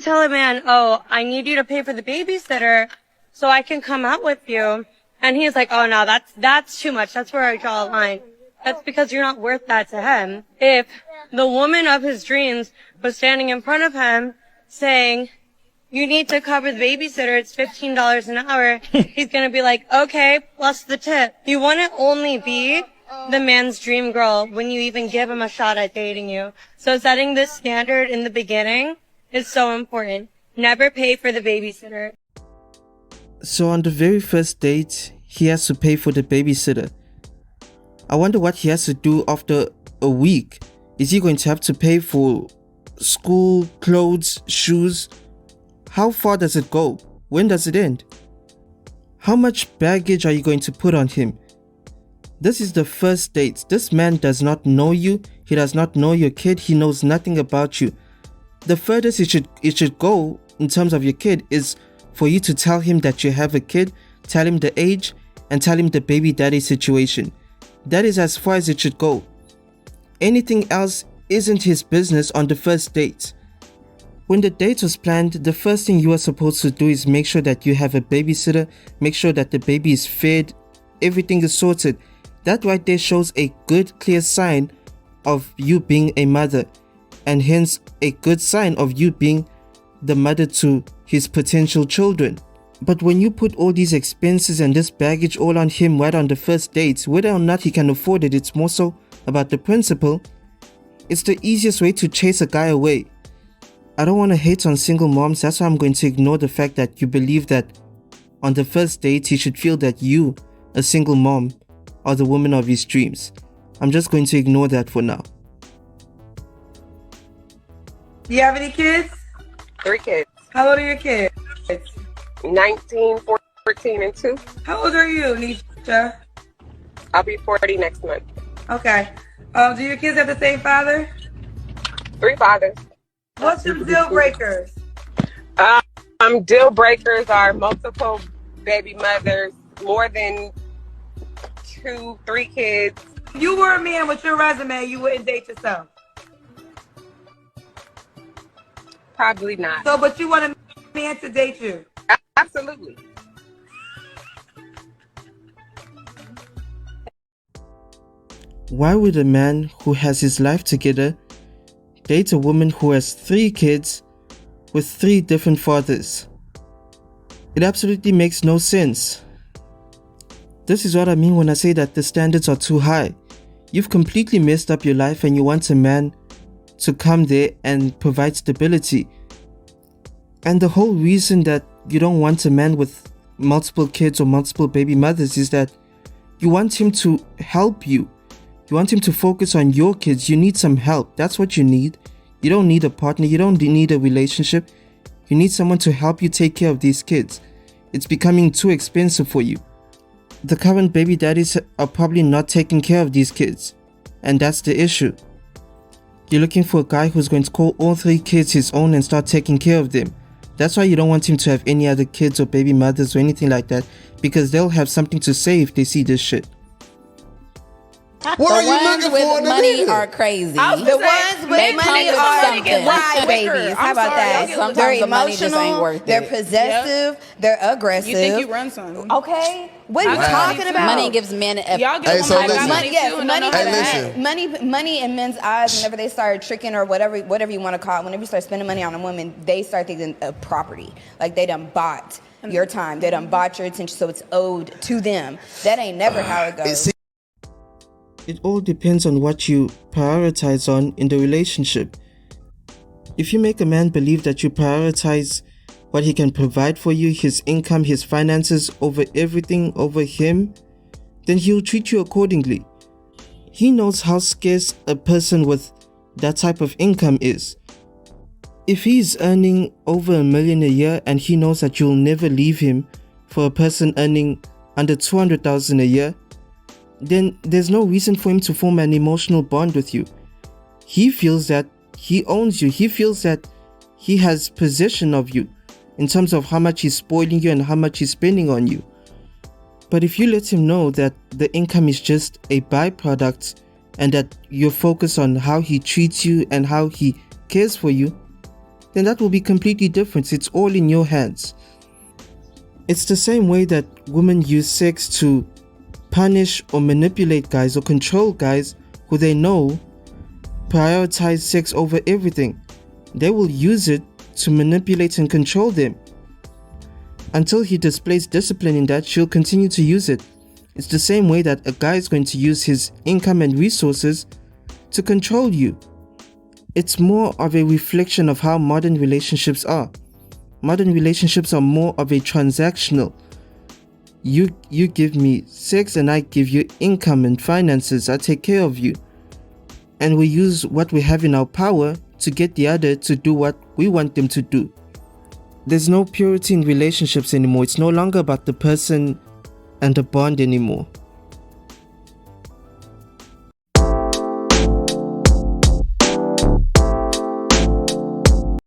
tell a man, oh, I need you to pay for the babysitter so I can come out with you. And he's like, oh no, that's too much. That's where I draw a line. That's because you're not worth that to him. If the woman of his dreams was standing in front of him saying, you need to cover the babysitter, it's $15 an hour, he's gonna be like, okay, plus the tip. You wanna only be the man's dream girl when you even give him a shot at dating you. So setting this standard in the beginning is so important. Never pay for the babysitter. So on the very first date, he has to pay for the babysitter. I wonder what he has to do after a week. Is he going to have to pay for school, clothes, shoes? How far does it go? When does it end? How much baggage are you going to put on him? This is the first date. This man does not know you. He does not know your kid. He knows nothing about you. The furthest it should go in terms of your kid is for you to tell him that you have a kid, tell him the age, and tell him the baby daddy situation. That is as far as it should go. Anything else isn't his business on the first date. When the date was planned, the first thing you are supposed to do is make sure that you have a babysitter, make sure that the baby is fed, everything is sorted. That right there shows a good, clear sign of you being a mother, and hence a good sign of you being the mother to his potential children. But when you put all these expenses and this baggage all on him right on the first date, whether or not he can afford it, it's more so about the principle. It's the easiest way to chase a guy away. I don't want to hate on single moms, that's why I'm going to ignore the fact that you believe that on the first date he should feel that you, a single mom, are the woman of his dreams. I'm just going to ignore that for now. Do you have any kids? 3 kids. How old are your kids? 19, 14, and 2. How old are you, Nisha? I'll be 40 next month. Okay. Do your kids have the same father? 3 fathers. What's some deal breakers? Deal breakers are multiple baby mothers, more than 2, 3 kids. If you were a man with your resume, you wouldn't date yourself. Probably not. So, but you want a man to date you? Absolutely. Why would a man who has his life together date a woman who has 3 kids with 3 different fathers? It absolutely makes no sense. This is what I mean when I say that the standards are too high. You've completely messed up your life and you want a man to come there and provide stability. And the whole reason that you don't want a man with multiple kids or multiple baby mothers is that you want him to help you. You want him to focus on your kids. You need some help. That's what you need. You don't need a partner. You don't need a relationship. You need someone to help you take care of these kids. It's becoming too expensive for you. The current baby daddies are probably not taking care of these kids. And that's the issue. You're looking for a guy who's going to call all 3 kids his own and start taking care of them. That's why you don't want him to have any other kids or baby mothers or anything like that, because they'll have something to say if they see this shit. What are you looking for in the money nigga? are crazy. The ones with money are ride babies. How about that? Sometimes They're the money just ain't emotional. worth They're it. possessive. They're aggressive. You think you run something? Okay. What are you Wow. talking about? Money gives men a Y'all get Hey, so women that listen. got Money, yes, too and money, don't know how to Hey, act. money in men's eyes. Whenever they start tricking or whatever you want to call it, whenever you start spending money on a woman, they start thinking of property. Like they done bought your time, they done bought your attention, so it's owed to them. That ain't never how it goes. It all depends on what you prioritize on in the relationship. If you make a man believe that you prioritize what he can provide for you, his income, his finances, over everything, over him, then he'll treat you accordingly. He knows how scarce a person with that type of income is. If he's earning over $1 million a year and he knows that you'll never leave him for a person earning under $200,000 a year, then there's no reason for him to form an emotional bond with you. He feels that he owns you. He feels that he has possession of you in terms of how much he's spoiling you and how much he's spending on you. But if you let him know that the income is just a byproduct and that you're focused on how he treats you and how he cares for you, then that will be completely different. It's all in your hands. It's the same way that women use sex to punish or manipulate guys or control guys who they know prioritize sex over everything. They will use it to manipulate and control them. Until he displays discipline in that, she'll continue to use it. It's the same way that a guy is going to use his income and resources to control you. It's more of a reflection of how modern relationships are. Modern relationships are more of a transactional. You give me sex and I give you income and finances. I take care of you. And we use what we have in our power to get the other to do what we want them to do. There's no purity in relationships anymore. It's no longer about the person and the bond anymore.